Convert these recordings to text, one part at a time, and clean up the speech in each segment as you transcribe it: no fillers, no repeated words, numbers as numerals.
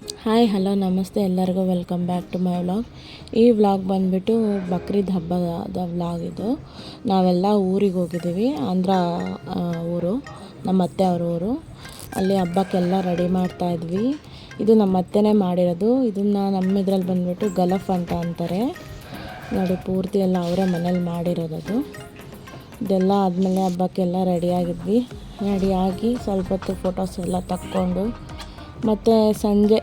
Hi hello ನಮಸ್ತೆ ಎಲ್ಲರಿಗೂ welcome back to my vlog. ಈ ವ್ಲಾಗ್ ಬಂದುಬಿಟ್ಟು ಬಕ್ರೀದ್ ಹಬ್ಬದ ವ್ಲಾಗ್ ಇದು. ನಾವೆಲ್ಲ ಊರಿಗೆ ಹೋಗಿದ್ದೀವಿ, ಆಂಧ್ರ ಊರು, ನಮ್ಮ ಅತ್ತೆ ಅವ್ರ ಊರು. ಅಲ್ಲಿ ಹಬ್ಬಕ್ಕೆಲ್ಲ ರೆಡಿ ಮಾಡ್ತಾಯಿದ್ವಿ. ಇದು ನಮ್ಮ ಅತ್ತೆನೇ ಮಾಡಿರೋದು. ಇದನ್ನು ನಮ್ಮ ಇದ್ರಲ್ಲಿ ಬಂದುಬಿಟ್ಟು ಗಲಫ್ ಅಂತ ಅಂತಾರೆ ನೋಡಿ. ಪೂರ್ತಿ ಎಲ್ಲ ಅವರೇ ಮನೇಲಿ ಮಾಡಿರೋದು. ಇದೆಲ್ಲ ಆದಮೇಲೆ ಹಬ್ಬಕ್ಕೆಲ್ಲ ರೆಡಿಯಾಗಿದ್ವಿ. ರೆಡಿಯಾಗಿ ಸ್ವಲ್ಪ ಹೊತ್ತು ಫೋಟೋಸ್ ಎಲ್ಲ ತಕ್ಕೊಂಡು ಮತ್ತು ಸಂಜೆ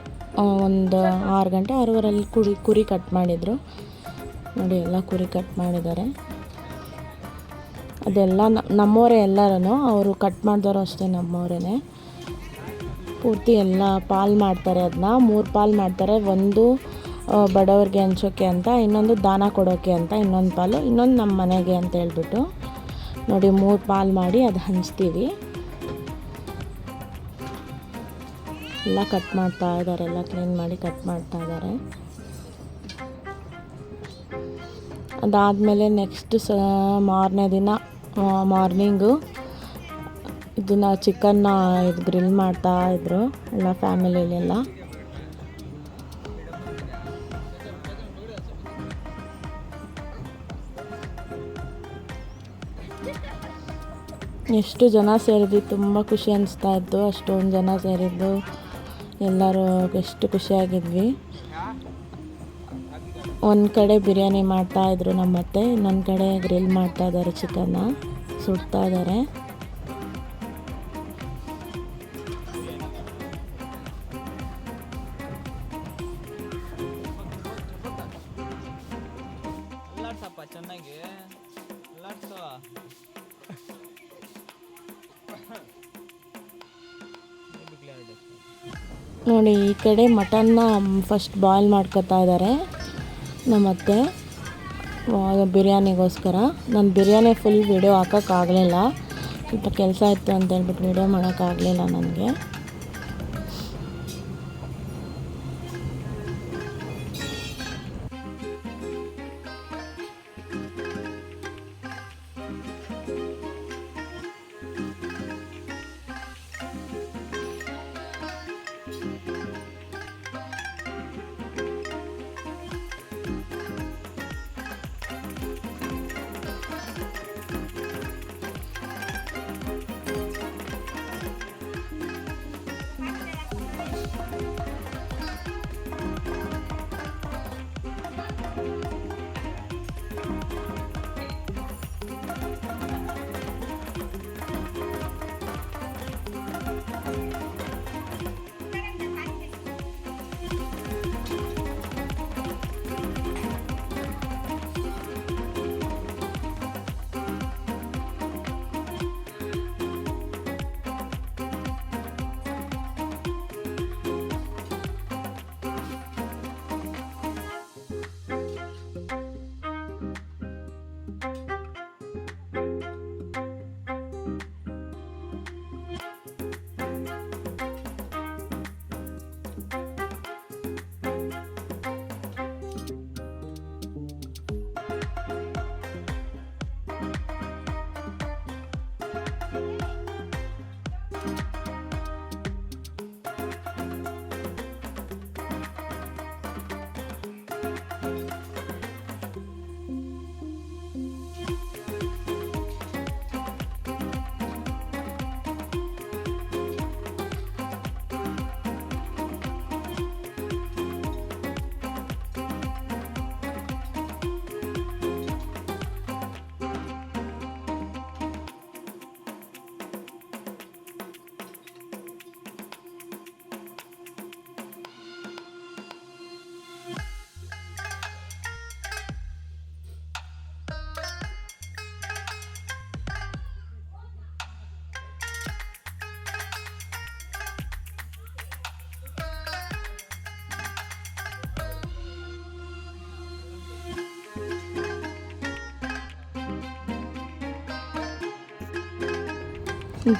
ಒಂದು 6 ಗಂಟೆ 6:15 ಕುರಿ ಕಟ್ ಮಾಡಿದರು ನೋಡಿ. ಎಲ್ಲ ಕುರಿ ಕಟ್ ಮಾಡಿದ್ದಾರೆ. ಅದೆಲ್ಲ ನಮ್ಮವರೇ ಎಲ್ಲರೂ, ಅವರು ಕಟ್ ಮಾಡಿದವರು ಅಷ್ಟೇ ನಮ್ಮವರೇ. ಪೂರ್ತಿ ಎಲ್ಲ ಪಾಲು ಮಾಡ್ತಾರೆ. ಅದನ್ನ 3 ಪಾಲು ಮಾಡ್ತಾರೆ. ಒಂದು ಬಡವ್ರಿಗೆ ಹಂಚೋಕ್ಕೆ ಅಂತ, ಇನ್ನೊಂದು ದಾನ ಕೊಡೋಕ್ಕೆ ಅಂತ, ಇನ್ನೊಂದು ಪಾಲು, ಇನ್ನೊಂದು ನಮ್ಮ ಮನೆಗೆ ಅಂತ ಹೇಳ್ಬಿಟ್ಟು ನೋಡಿ 3 ಪಾಲು ಮಾಡಿ ಅದು ಹಂಚ್ತೀವಿ. ಎಲ್ಲ ಕಟ್ ಮಾಡ್ತಾ ಇದ್ದಾರೆ, ಎಲ್ಲ ಕ್ಲೀನ್ ಮಾಡಿ ಕಟ್ ಮಾಡ್ತಾ ಇದ್ದಾರೆ. ಅದಾದಮೇಲೆ ನೆಕ್ಸ್ಟ್ ಮಾರನೇ ದಿನ ಮಾರ್ನಿಂಗು ಇದನ್ನು ಚಿಕನ್ನ ಗ್ರಿಲ್ ಮಾಡ್ತಾಯಿದ್ರು ಎಲ್ಲ ಫ್ಯಾಮಿಲಿಯಲ್ಲೆಲ್ಲ. ಎಷ್ಟು ಜನ ಸೇರಿದ್ವಿ, ತುಂಬ ಖುಷಿ ಅನಿಸ್ತಾ ಇತ್ತು. ಅಷ್ಟೊಂದು ಜನ ಸೇರಿದ್ದು ಎಲ್ಲರೂ ಎಷ್ಟು ಖುಷಿಯಾಗಿದ್ವಿ. ಒಂದು ಕಡೆ ಬಿರಿಯಾನಿ ಮಾಡ್ತಾಯಿದ್ರು ನಮ್ಮತ್ತೆ, ಇನ್ನೊಂದು ಕಡೆ ಗ್ರಿಲ್ ಮಾಡ್ತಾಯಿದ್ದಾರೆ, ಚಿಕನ್ನ ಸುಡ್ತಾ ಇದ್ದಾರೆ. ನೋಡಿ ಈ ಕಡೆ ಮಟನ್ನ ಫಸ್ಟ್ ಬಾಯ್ಲ್ ಮಾಡ್ಕೊತಾ ಇದ್ದಾರೆ ನಮ್ಮತ್ತೆ ಬಿರಿಯಾನಿಗೋಸ್ಕರ. ನಾನು ಬಿರಿಯಾನಿ ಫುಲ್ ವಿಡಿಯೋ ಹಾಕೋಕ್ಕಾಗಲಿಲ್ಲ, ಸ್ವಲ್ಪ ಕೆಲಸ ಇತ್ತು ಅಂತ ಹೇಳ್ಬಿಟ್ಟು ವಿಡಿಯೋ ಮಾಡೋಕ್ಕಾಗಲಿಲ್ಲ ನನಗೆ.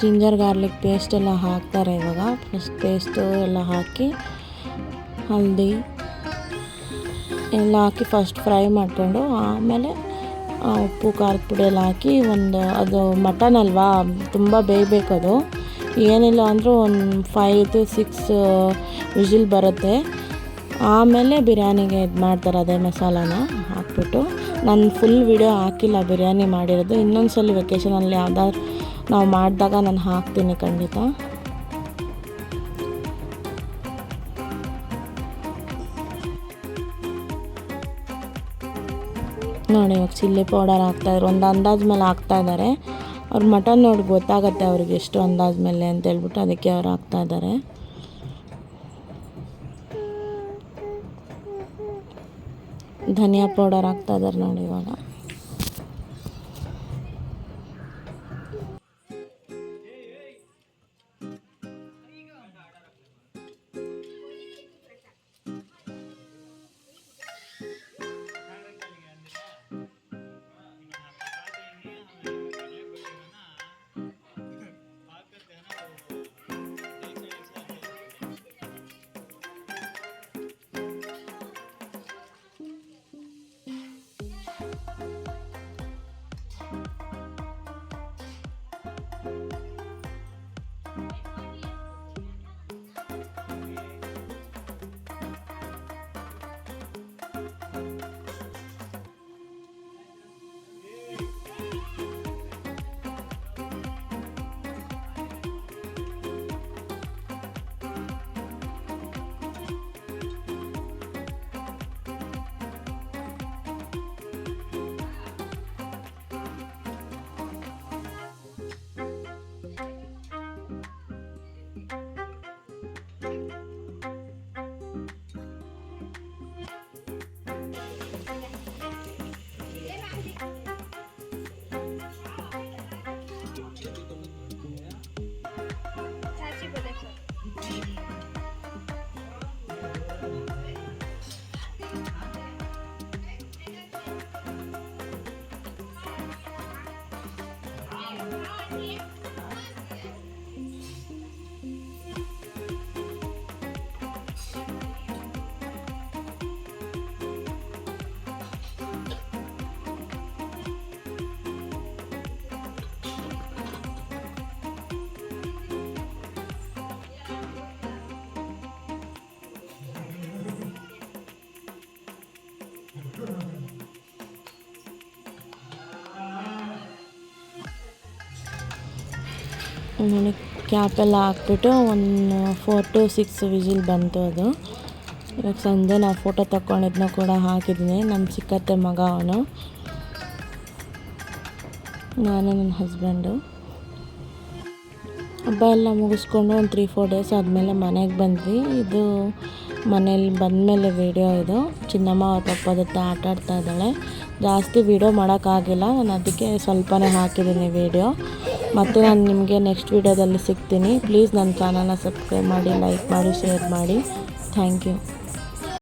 ಜಿಂಜರ್ ಗಾರ್ಲಿಕ್ ಪೇಸ್ಟ್ ಎಲ್ಲ ಹಾಕ್ತಾರೆ ಇವಾಗ. ಫಸ್ಟ್ ಪೇಸ್ಟು ಎಲ್ಲ ಹಾಕಿ ಹಲ್ದಿ ಎಲ್ಲ ಹಾಕಿ ಫಸ್ಟ್ ಫ್ರೈ ಮಾಡಿಕೊಂಡು ಆಮೇಲೆ ಉಪ್ಪು ಖಾರದ ಪುಡಿ ಎಲ್ಲ ಹಾಕಿ ಅದು ಮಟನ್ ಅಲ್ವಾ, ತುಂಬ ಬೇಯಬೇಕು ಅದು. ಏನಿಲ್ಲ ಅಂದರೂ ಒಂದು 5 to 6 ವಿಷಿಲ್ ಬರುತ್ತೆ. ಆಮೇಲೆ ಬಿರಿಯಾನಿಗೆ ಇದು ಮಾಡ್ತಾರೆ, ಅದೇ ಮಸಾಲಾನ ಹಾಕ್ಬಿಟ್ಟು. ನಾನು ಫುಲ್ ವಿಡಿಯೋ ಹಾಕಿಲ್ಲ ಬಿರಿಯಾನಿ ಮಾಡಿರೋದು. ಇನ್ನೊಂದು ಸಲ ವೆಕೇಷನಲ್ಲಿ ಯಾವ್ದಾದ್ರು ನಾವು ಮಾಡಿದಾಗ ನಾನು ಹಾಕ್ತೀನಿ ಖಂಡಿತ. ನೋಡಿ ಇವಾಗ ಚಿಲ್ಲಿ ಪೌಡರ್ ಹಾಕ್ತಾಯಿದ್ರು, ಒಂದು ಅಂದಾಜು ಮೇಲೆ ಹಾಕ್ತಾಯಿದ್ದಾರೆ. ಅವ್ರು ಮಟನ್ ನೋಡಿ ಗೊತ್ತಾಗುತ್ತೆ ಅವ್ರಿಗೆ ಎಷ್ಟು ಅಂದಾಜು ಮೇಲೆ ಅಂತ ಹೇಳ್ಬಿಟ್ಟು ಅದಕ್ಕೆ ಅವ್ರು ಹಾಕ್ತಾಯಿದ್ದಾರೆ. ಧನಿಯಾ ಪೌಡರ್ ಹಾಕ್ತಾಯಿದ್ದಾರೆ ನೋಡಿ ಇವಾಗ. ನೋಡಿ ಕ್ಯಾಪೆಲ್ಲ ಹಾಕ್ಬಿಟ್ಟು ಒಂದು 4 to 6 ವಿಷಿಲ್ ಬಂತು ಅದು. ಇವಾಗ ಸಂಜೆ ನಾವು ಫೋಟೋ ತಗೊಂಡಿದ್ದನ್ನ ಕೂಡ ಹಾಕಿದ್ದೀನಿ. ನಮ್ಮ ಚಿಕ್ಕತ್ತೆ ಮಗ ಅವನು, ನಾನು ನನ್ನ ಹಸ್ಬೆಂಡು. ಹಬ್ಬ ಎಲ್ಲ ಮುಗಿಸ್ಕೊಂಡು ಒಂದು 3-4 ಡೇಸ್ ಆದಮೇಲೆ ಮನೆಗೆ ಬಂದ್ವಿ. ಇದು ಮನೇಲಿ ಬಂದಮೇಲೆ ವೀಡಿಯೋ ಇದು. ಚಿನ್ನಮ್ಮ ಅವ್ರ ಪಪ್ಪ ಜೊತೆ ಆಟ ಆಡ್ತಾ ಇದ್ದಾಳೆ. ಜಾಸ್ತಿ ವೀಡಿಯೋ ಮಾಡೋಕ್ಕಾಗಿಲ್ಲ, ನಾನು ಅದಕ್ಕೆ ಸ್ವಲ್ಪನೇ ಹಾಕಿದ್ದೀನಿ ವೀಡಿಯೋ. ಮತ್ತು ನಾನು ನಿಮಗೆ ನೆಕ್ಸ್ಟ್ ವೀಡಿಯೋದಲ್ಲಿ ಸಿಗ್ತೀನಿ. ಪ್ಲೀಸ್ ನನ್ನ ಚಾನಲ್ನ ಸಬ್ಸ್ಕ್ರೈಬ್ ಮಾಡಿ, ಲೈಕ್ ಮಾಡಿ, ಶೇರ್ ಮಾಡಿ. Thank you.